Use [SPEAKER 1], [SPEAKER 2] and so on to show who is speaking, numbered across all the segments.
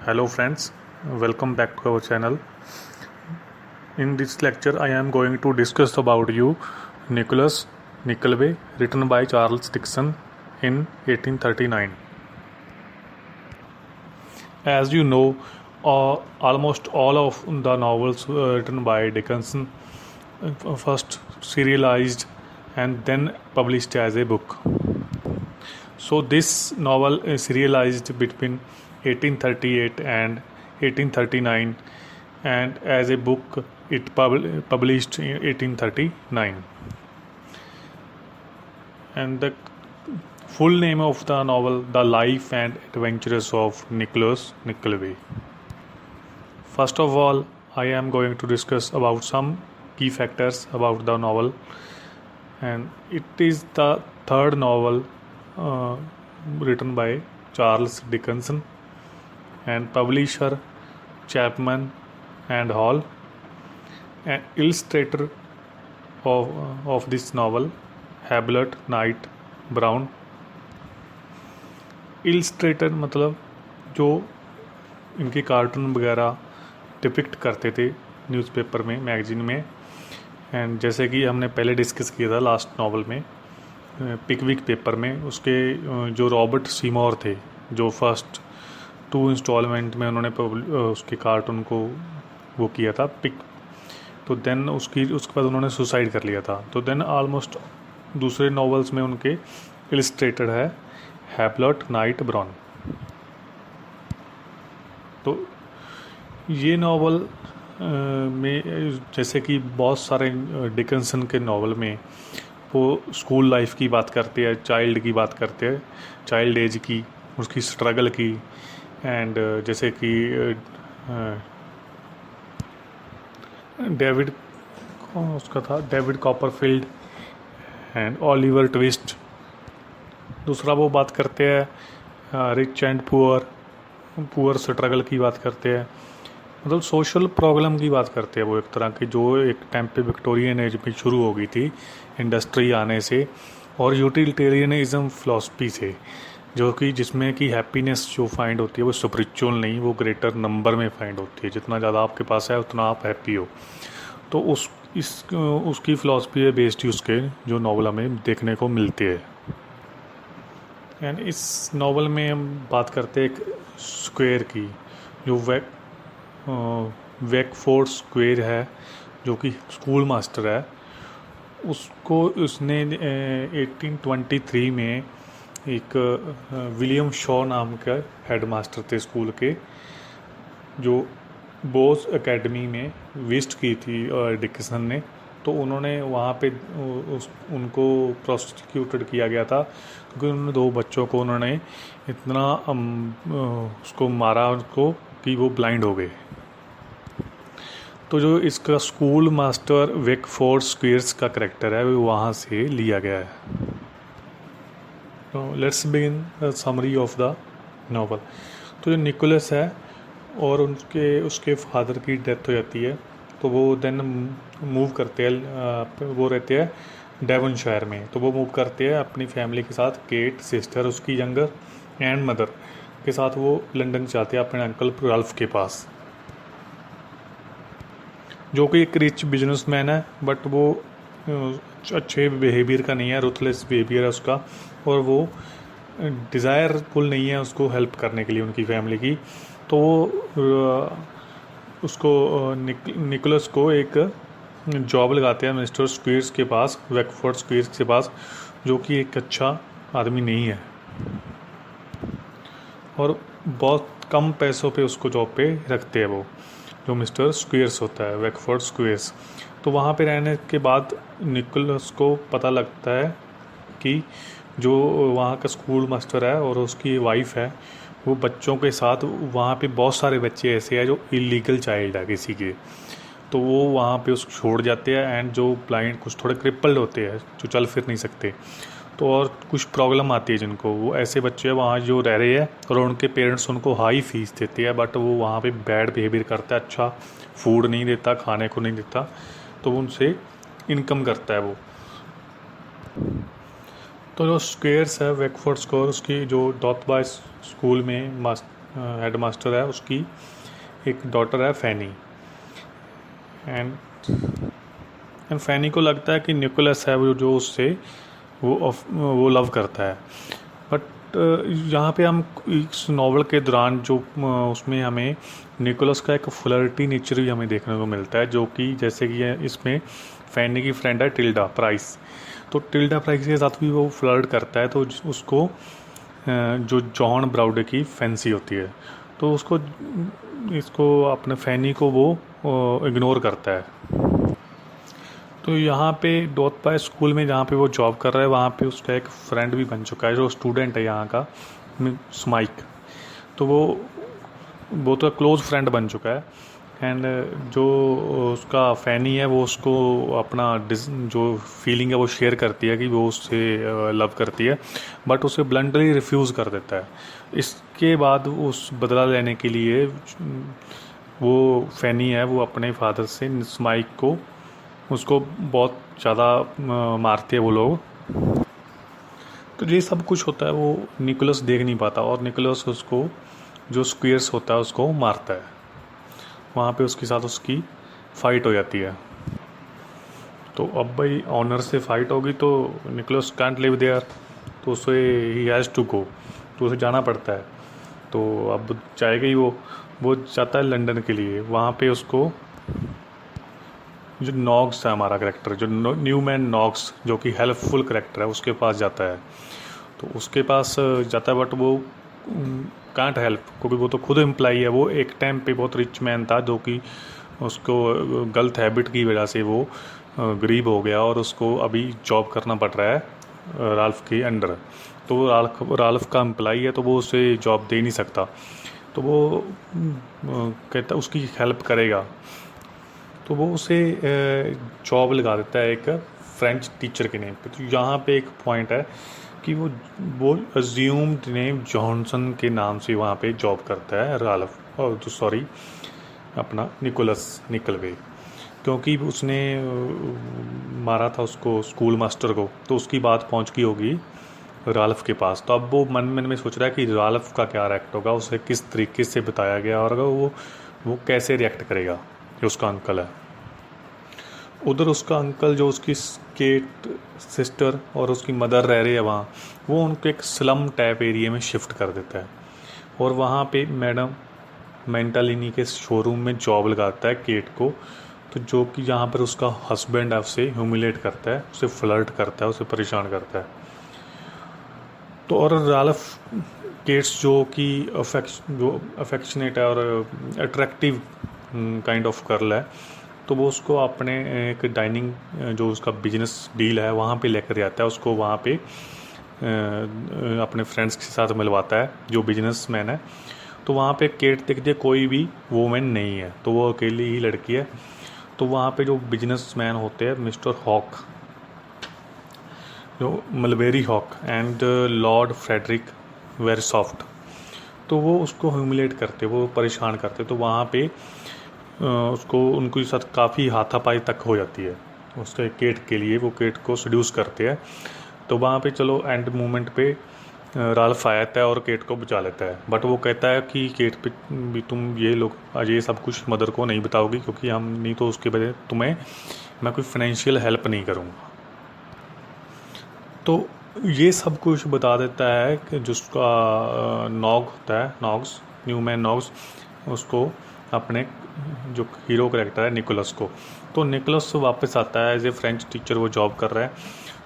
[SPEAKER 1] Hello friends, welcome back to our channel. In this lecture I am going to discuss about you Nicholas Nickleby, written by Charles Dickens in 1839. As you know, almost all of the novels written by Dickens first serialized and then published as a book. So this novel is serialized between 1838 and 1839, and as a book it published in 1839. And the full name of the novel, The Life and Adventures of Nicholas Nickleby. First of all, I am going to discuss about some key factors about the novel, and it is the third novel written by Charles Dickens and publisher Chapman and Hall. An illustrator of this novel, Harbert Knight Brown. Illustrator मतलब जो इनके cartoon वगैरह depict करते थे newspaper में, magazine में, and जैसे कि हमने पहले डिस्कस किया था लास्ट नॉवल में, पिकविक पेपर में, उसके जो रॉबर्ट सीमोर थे, जो फर्स्ट 2 इंस्टॉलमेंट में उन्होंने उसके कार्टून को वो किया था पिक, तो देन उसके बाद उन्होंने सुसाइड कर लिया था। तो देन ऑलमोस्ट दूसरे नॉवेल्स में उनके इलस्ट्रेटेड है हैबलट नाइट ब्राउन। तो ये नॉवल में जैसे कि बहुत सारे डिकन्सन के नॉवल में वो स्कूल लाइफ की बात करते हैं, चाइल्ड की बात करते हैं, चाइल्ड एज की, उसकी स्ट्रगल की, एंड जैसे कि David Copperfield and Oliver twist. दूसरा वो बात करते हैं रिच एंड पुअर स्ट्रगल की बात करते हैं, मतलब सोशल प्रॉब्लम की बात करते हैं वो, एक तरह की जो एक टाइम पे विक्टोरियन एज में शुरू हो गई थी इंडस्ट्री आने से, और यूटिलिटेरियनिज्म फिलॉसफी से, जो कि जिसमें कि हैप्पीनेस जो फाइंड होती है वो स्पिरिचुअल नहीं, वो ग्रेटर नंबर में फाइंड होती है, जितना ज़्यादा आपके पास है उतना आप हैप्पी हो। तो उसकी फिलॉसफी है बेस्ड उसके जो नॉवल हमें देखने को मिलते हैं। एंड इस नॉवल में हम बात करते हैं एक स्क्वायर की, जो वेकफोर्ड स्क्वायर है, जो कि स्कूल मास्टर है। उसको उसने 1823 में एक विलियम शॉ नाम का हेड मास्टर थे स्कूल के, जो बोस एकेडमी में विजिट की थी डिकिंसन ने, तो उन्होंने वहाँ पे उनको प्रोसिक्यूटेड किया गया था क्योंकि उन्होंने 2 बच्चों को उन्होंने इतना उसको मारा उनको कि वो ब्लाइंड हो गए। तो जो इसका स्कूल मास्टर वेकफोर्ड स्क्वायर्स का करैक्टर है वो वहाँ से लिया गया है। तो let's begin the summary of the novel. तो जो निकोलस है और उसके फादर की डेथ हो जाती है, तो वो देन मूव करते हैं, वो रहते हैं डेवनशायर में, तो वो मूव करते हैं अपनी फैमिली के साथ, केट सिस्टर उसकी यंगर एंड मदर के साथ वो लंदन जाते हैं अपने अंकल रल्फ के पास, जो कि एक रिच बिजनेसमैन है, बट वो अच्छे बिहेवियर का नहीं है, रुथलेस बिहेवियर है उसका, और वो डिज़ायरफुल नहीं है उसको हेल्प करने के लिए उनकी फैमिली की। तो वो उसको निकोलस को एक जॉब लगाते हैं मिस्टर स्क्वायर्स के पास, वेकफोर्ड स्क्वायर्स के पास, जो कि एक अच्छा आदमी नहीं है, और बहुत कम पैसों पे उसको जॉब पे रखते हैं वो, जो मिस्टर स्क्वायर्स होता है, वेकफोर्ड स्क्वायर्स। तो वहाँ पे रहने के बाद निकोलस को पता लगता है कि जो वहाँ का स्कूल मास्टर है और उसकी वाइफ है, वो बच्चों के साथ, वहाँ पे बहुत सारे बच्चे ऐसे हैं जो इलीगल चाइल्ड है किसी के, तो वो वहाँ पे उसको छोड़ जाते हैं, एंड जो ब्लाइंड कुछ थोड़े क्रिपल्ड होते हैं जो चल फिर नहीं सकते, तो और कुछ प्रॉब्लम आती है जिनको, वो ऐसे बच्चे हैं वहाँ जो रह रहे हैं, और उनके पेरेंट्स उनको हाई फीस देते हैं, बट वो वहाँ पे बैड बिहेवियर करता है, अच्छा फूड नहीं देता, खाने को नहीं देता, तो उनसे इनकम करता है वो। तो जो स्क्वायर्स है वेकफोर्ड स्क्वायर, उसकी जो डॉथबाय स्कूल में हेडमास्टर है, उसकी एक डॉटर है फैनी। एंड फैनी को लगता है कि निकोलस है वो जो उससे वो लव करता है। बट यहाँ पे हम इस नावल के दौरान जो उसमें हमें निकोलस का एक फ्लर्टी नेचर भी हमें देखने को मिलता है, जो कि जैसे कि इसमें फैनी की फ्रेंड है टिल्डा प्राइस, तो टिल्डा प्राइस के साथ भी वो फ्लर्ट करता है। तो उसको जो जॉन ब्राउडे की फैंसी होती है, तो इसको अपने फैनी को वो इग्नोर करता है। तो यहाँ पे डॉथपाई स्कूल में जहाँ पे वो जॉब कर रहा है, वहाँ पे उसका एक फ्रेंड भी बन चुका है जो स्टूडेंट है यहाँ का, स्माइक। तो वो तो क्लोज फ्रेंड बन चुका है। एंड जो उसका फैनी है वो उसको अपना जो फीलिंग है वो शेयर करती है कि वो उससे लव करती है, बट उसे ब्लंटली रिफ्यूज़ कर देता है। इसके बाद उस बदला लेने के लिए वो फैनी है वो अपने फादर से स्माइक को उसको बहुत ज़्यादा मारते हैं वो लोग। तो ये सब कुछ होता है वो निकोलस देख नहीं पाता, और निकोलस उसको जो स्क्वेयर्स होता है उसको मारता है। वहाँ पे उसके साथ उसकी फ़ाइट हो जाती है। तो अब भाई ऑनर से फ़ाइट होगी तो निकोलस कांट लिव देयर, तो उसे ही हैज़ टू गो, तो उसे जाना पड़ता है। तो अब जाएगा ही वो जाता है लंदन के लिए। वहाँ पे उसको जो नॉक्स है हमारा करेक्टर, जो न्यूमैन नॉक्स जो कि हेल्पफुल करेक्टर है, उसके पास जाता है। तो उसके पास जाता है बट वो कांट हेल्प, क्योंकि वो तो खुद एम्प्लॉई है। वो एक टाइम पे बहुत रिच मैन था, जो कि उसको गलत हैबिट की वजह से वो गरीब हो गया और उसको अभी जॉब करना पड़ रहा है राल्फ के अंडर। तो वो राल्फ का एम्प्लॉई है, तो वो उसे जॉब दे नहीं सकता। तो वो कहता उसकी हेल्प करेगा, तो वो उसे जॉब लगा देता है एक फ्रेंच टीचर के नेम पे। तो यहाँ पे एक पॉइंट है कि वो अज्यूम्ड नेम जॉनसन के नाम से वहाँ पे जॉब करता है राल्फ, और तो सॉरी अपना निकलवे, क्योंकि उसने मारा था उसको स्कूल मास्टर को, तो उसकी बात पहुँच गई होगी राल्फ के पास। तो अब वो मन में सोच रहा है कि राल्फ का क्या रिएक्ट होगा, उसे किस तरीके से बताया गया और वो कैसे रिएक्ट करेगा जो उसका अंकल है। उधर उसका अंकल जो उसकी केट सिस्टर और उसकी मदर रह रही है वहाँ, वो उनको एक स्लम टाइप एरिया में शिफ्ट कर देता है, और वहाँ पे मैडम मेंटालिनी के शोरूम में जॉब लगाता है केट को। तो जो कि यहाँ पर उसका हस्बैंड है उसे ह्यूमिलेट करता है, उसे फ्लर्ट करता है, उसे परेशान करता है। तो और राल्फ केट्स जो कि अफेक्शनेट है और अट्रैक्टिव काइंड ऑफ गर्ल है, तो वो उसको अपने एक डाइनिंग जो उसका बिजनेस डील है वहाँ पे लेकर जाता है। उसको वहाँ पे अपने फ्रेंड्स के साथ मिलवाता है जो बिजनेसमैन है। तो वहाँ पे केट देखते कोई भी वूमेन नहीं है, तो वो अकेली ही लड़की है। तो वहाँ पे जो बिजनेसमैन होते हैं मिस्टर हॉक, जो Mulberry Hawk and Lord Frederick Verisopht, तो वो उसको ह्यूमिलेट करते, वो परेशान करते। तो वहाँ पे उसको उनके साथ काफ़ी हाथापाई तक हो जाती है उसके केट के लिए, वो केट को सड्यूस करते हैं। तो वहाँ पे चलो एंड मोमेंट पे राल्फ आ जाता है और केट को बचा लेता है, बट वो कहता है कि केट पे भी तुम ये सब कुछ मदर को नहीं बताओगी, क्योंकि हम नहीं तो उसके बजाय तुम्हें मैं कोई फाइनेंशियल हेल्प नहीं करूँगा। तो ये सब कुछ बता देता है कि जिसका नॉग होता है, न्यूमैन नॉग्स, उसको अपने जो हीरो करेक्टर है निकोलस को। तो निकोलस वापस आता है एज ए फ्रेंच टीचर, वो जॉब कर रहा है।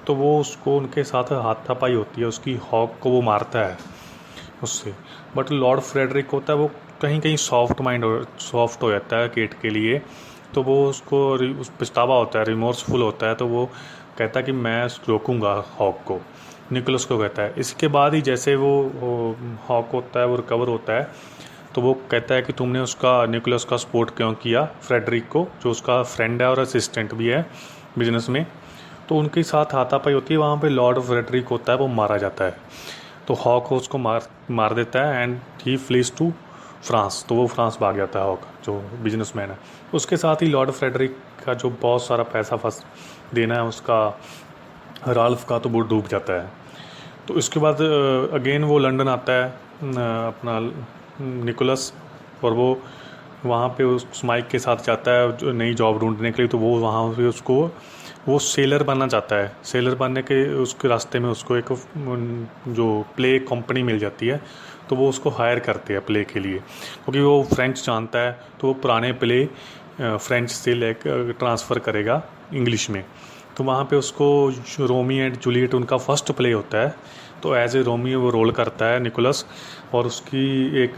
[SPEAKER 1] तो वो उसको उनके साथ हाथापाई होती है, उसकी हॉक को वो मारता है उससे। बट लॉर्ड फ्रेडरिक होता है वो कहीं कहीं सॉफ्ट हो जाता है केट के लिए। तो वो उसको उस पछतावा होता है, रिमोर्सफुल होता है। तो वो कहता है कि मैं रोकूंगा हॉक को, निकोलस को कहता है। इसके बाद ही जैसे वो हॉक होता है वो रिकवर होता है, तो वो कहता है कि तुमने निकोलस का सपोर्ट क्यों किया फ्रेडरिक को, जो उसका फ्रेंड है और असिस्टेंट भी है बिजनेस में। तो उनके साथ हाथापाई होती है, वहाँ पे लॉर्ड फ्रेडरिक होता है वो मारा जाता है। तो हॉक उसको मार देता है and he flees to France. तो वो फ्रांस भाग जाता है हॉक जो बिजनेसमैन है। उसके साथ ही लॉर्ड फ्रेडरिक का जो बहुत सारा पैसा देना है उसका राल्फ का, तो वो डूब जाता है। तो इसके बाद अगेन वो लंदन आता है अपना निकोलस, और वो वहाँ पे उस स्माइक के साथ जाता है जो नई जॉब ढूंढने के लिए। तो वो वहाँ पे उसको वो सेलर बनना चाहता है। सेलर बनने के उसके रास्ते में उसको एक जो प्ले कंपनी मिल जाती है, तो वो उसको हायर करते हैं प्ले के लिए, क्योंकि वो फ्रेंच जानता है। तो वो पुराने प्ले फ्रेंच से ट्रांसफ़र करेगा इंग्लिश में। तो वहाँ पे उसको रोमी एंड जूलियट उनका फर्स्ट प्ले होता है। तो एज ए रोमी वो रोल करता है निकोलस, और उसकी एक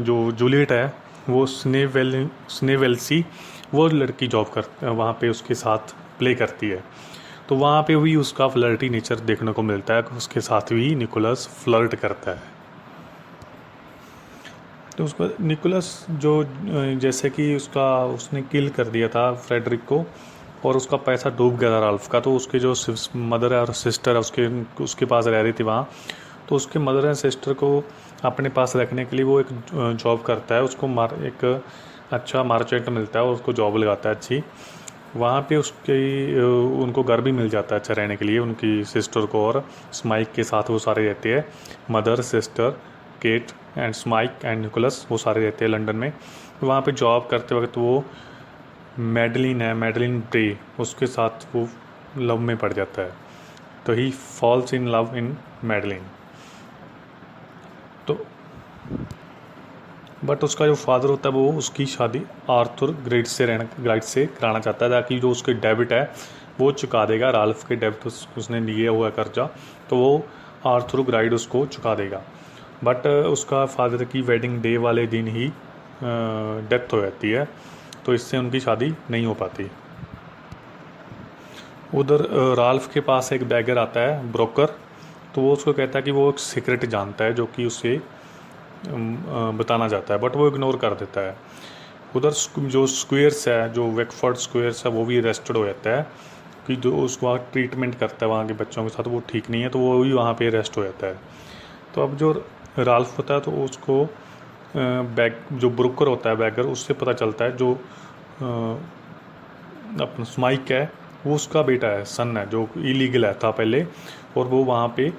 [SPEAKER 1] जो जूलियट है वो स्नेवेल्सी वो लड़की जॉब कर वहाँ पे उसके साथ प्ले करती है। तो वहाँ पे भी उसका फ्लर्टी नेचर देखने को मिलता है, उसके साथ भी निकोलस फ्लर्ट करता है। तो उसका निकोलस जो जैसे कि उसने किल कर दिया था फ्रेडरिक को, और उसका पैसा डूब गया था राल्फ का। तो उसके जो मदर है और सिस्टर है उसके पास रह रही थी वहाँ। तो उसके मदर एंड सिस्टर को अपने पास रखने के लिए वो एक जॉब करता है। उसको एक अच्छा मार्चेंट मिलता है और उसको जॉब लगाता है अच्छी। वहाँ पे उनको घर भी मिल जाता है अच्छा रहने के लिए उनकी सिस्टर को, और स्माइक के साथ वो सारे रहते हैं। Mother, sister, Kate and Smike and Nicholas वो सारे रहते हैं लंदन में। वहाँ पे जॉब करते वक्त वो मैडलिन ब्रे, उसके साथ वो लव में पड़ जाता है। तो he falls in love in Madeline. तो बट उसका जो फादर होता है वो उसकी शादी आर्थर ग्राइड से कराना चाहता है, ताकि जो उसके डेबिट है वो चुका देगा। राल्फ के डेबिट उसने लिया हुआ कर्जा, तो वो आर्थर ग्राइड उसको चुका देगा। बट उसका फादर की वेडिंग डे वाले दिन ही डेथ हो जाती है, तो इससे उनकी शादी नहीं हो पाती। उधर राल्फ के पास एक बैगर आता है, ब्रोकर। तो वो उसको कहता है कि वो एक सीक्रेट जानता है जो कि उसे बताना चाहता है, बट वो इग्नोर कर देता है। उधर जो स्क्वेयर्स है, जो वेकफोर्ड स्क्वेयर्स है, वो भी अरेस्टेड हो जाता है कि जो उसको वहाँ ट्रीटमेंट करता है वहाँ के बच्चों के साथ, वो ठीक नहीं है। तो वो भी वहाँ पे अरेस्ट हो जाता है। तो अब जो राल्फ होता है तो उसको जो ब्रोकर होता है बैगर, उससे पता चलता है जो अपना स्माइक है वो उसका बेटा है, सन है, जो इलीगल है था पहले, और वो वहाँ पे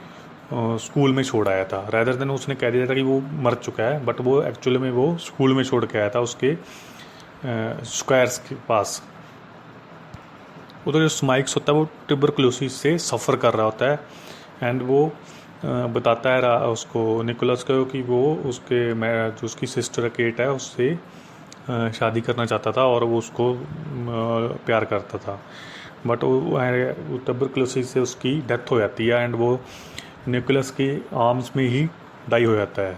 [SPEAKER 1] स्कूल में छोड़ आया था। रैदर देन उसने कह दिया था कि वो मर चुका है, बट वो एक्चुअली में वो स्कूल में छोड़ के आया था उसके स्क्वायर्स के पास। उधर जो स्माइक्स होता है वो ट्यूबरकुलोसिस से सफ़र कर रहा होता है, एंड वो बताता है उसको निकोलस को कि वो जो उसकी सिस्टर केट है उससे शादी करना चाहता था और वो उसको प्यार करता था। बट वो ट्यूबरकुलोसिस से उसकी डेथ हो जाती है, एंड वो निकोलस के आर्म्स में ही डाई हो जाता है।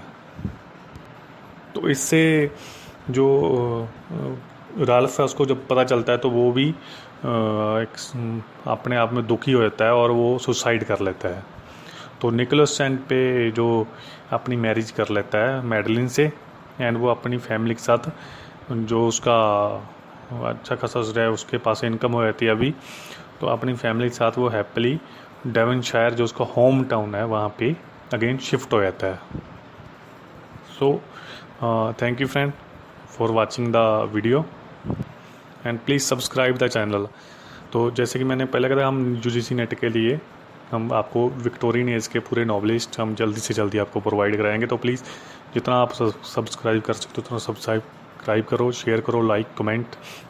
[SPEAKER 1] तो इससे जो राल्फ है उसको जब पता चलता है तो वो भी अपने आप में दुखी हो जाता है और वो सुसाइड कर लेता है। तो निकोलस एंड पे जो अपनी मैरिज कर लेता है मैडलिन से, एंड वो अपनी फैमिली के साथ जो उसका अच्छा खासा है उसके पास इनकम हो जाती है अभी, तो अपनी फैमिली के साथ वो हैप्पीली डेवनशायर जो उसका होम टाउन है वहाँ पे अगेन शिफ्ट हो जाता है। So thank you friend for watching the video and please subscribe the channel. तो जैसे कि मैंने पहले कहा, हम यूजीसी नेट के लिए हम आपको विक्टोरियन एज के पूरे नॉवलिस्ट हम जल्दी से जल्दी आपको प्रोवाइड कराएंगे। तो प्लीज़ जितना आप सब्सक्राइब कर सकते हो उतना सब्सक्राइब करो, शेयर करो, like, comment,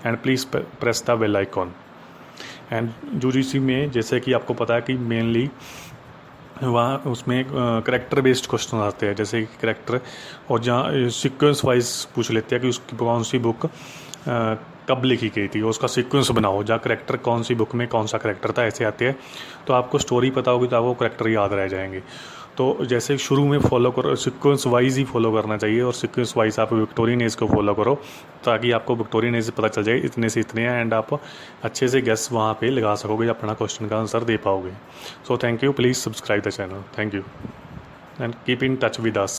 [SPEAKER 1] and please press the bell icon. And UGC में जैसे कि आपको पता है कि मेनली वहाँ उसमें करेक्टर बेस्ड क्वेश्चन आते हैं, जैसे कि करेक्टर, और जहाँ सीक्वेंस वाइज पूछ लेते हैं कि उसकी कौन सी बुक कब लिखी गई थी, उसका सीक्वेंस बनाओ, जहाँ करेक्टर कौन सी बुक में कौन सा करेक्टर था, ऐसे आते हैं। तो आपको स्टोरी पता होगी तो आपको करेक्टर याद रह जाएंगे। तो जैसे शुरू में फॉलो करो, सीक्वेंस वाइज ही फॉलो करना चाहिए, और सीक्वेंस वाइज आप विक्टोरियन एज को फॉलो करो ताकि आपको विक्टोरियन एज पता चल जाए इतने से इतने हैं, एंड आप अच्छे से गेस वहाँ पे लगा सकोगे, अपना क्वेश्चन का आंसर दे पाओगे। So thank you, please subscribe the channel, thank you and keep in touch with us.